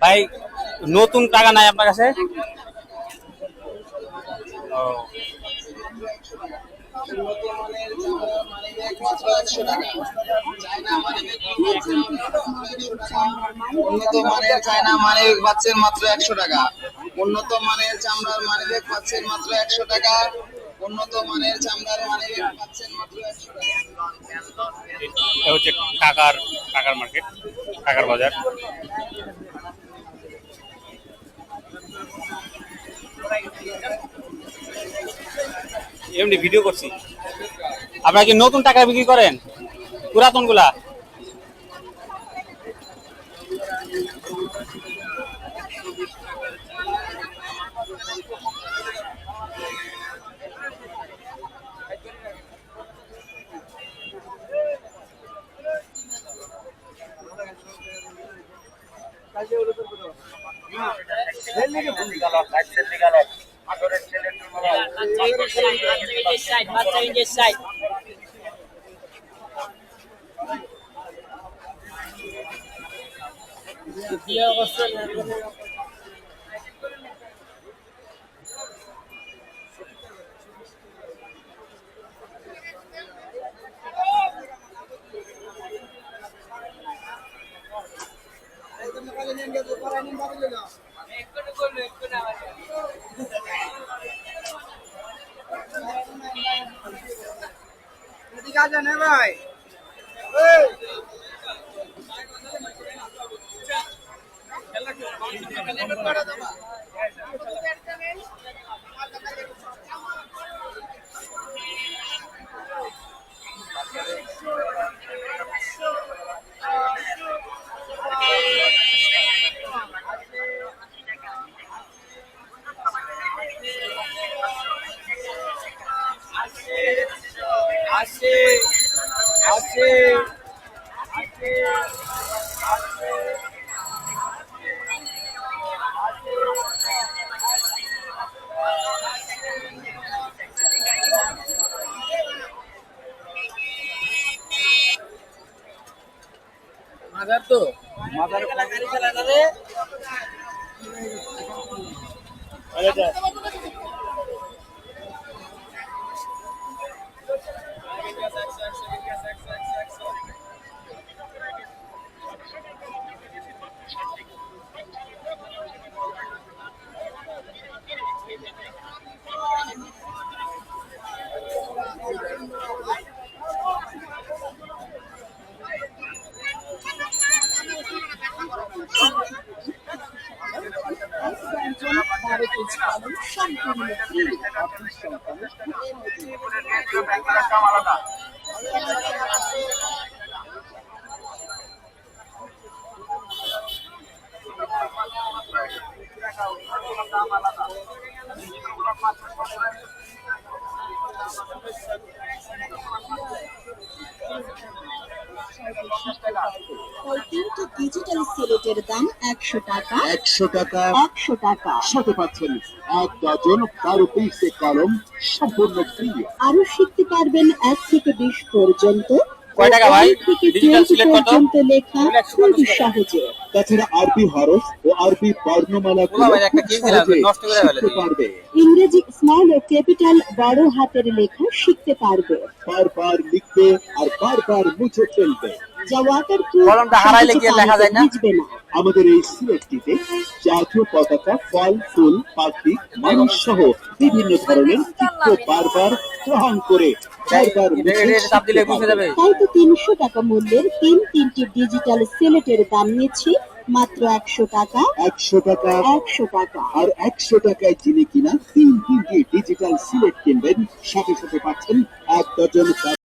ভাই নতুন টাকা নাই আপনার কাছে? ও উন্নত মানের চায়না মানিব্যাগ পাচ্ছেন মাত্র 100 টাকা। উন্নত মানের চামড়ার মানিব্যাগ পাচ্ছেন মাত্র 100 টাকা। উন্নত মানের চামড়ার মানিব্যাগ পাচ্ছেন মাত্র 100 টাকা। এটা হচ্ছে টাকার টাকার মার্কেট, টাকার বাজার। এমনি ভিডিও করছি। আপনারা কি নতুন টাকা বিক্রি করেন পুরাতন গুলা? ভাই মাদার তো মাদার গাড়ি চালা না রে। তিনটি ডিজিটাল সিলেটের দাম 100 টাকা। 100 টাকা 100 টাকা। সাথে পাচ্ছেন 1 ডজন কারো পিসে কলম সম্পূর্ণ ফ্রি। আরো শিখতে পারবেন 1 থেকে 20 পর্যন্ত। কয় টাকা ভাই? 1 থেকে ডিজিটাল 20 সিলেট কত? পর্যন্ত লেখা খুবই সহজে। তাছাড়া আরবি হরফ ও আরবি বর্ণমালা ভাই একটা কি দিলাম নষ্ট করে ফেলে পারবে। ইংরেজি স্মল ও ক্যাপিটাল বড় হাতের লেখা শিখতে পারবে। বারবার লিখবে আর বারবার মুছে ফেলবে। যা ওয়াটারপ্রুফ, কলমটা হারাইলে কি আর লেখা যায় না? ভিজবে না। আমাদের এই সিলেটটিতে জাতীয় পতাকা, ফল, ফুল, পাখি, মানুষ সহ বিভিন্ন ধরনের চিত্র বারবার গ্রহণ করে বারবার মুছে চাপ দিলে বুঝে যাবে। তাই তো 300 টাকা মূল্যের তিনটি ডিজিটাল সিলেটের দাম নিচ্ছি মাত্র 100 টাকা। 100 টাকা 100 টাকা। আর 100 টাকায় যিনি কিনা তিনটি ডিজিটাল সিলেট কিনবেন সাথে সাথে পাচ্ছেন 1 ডজন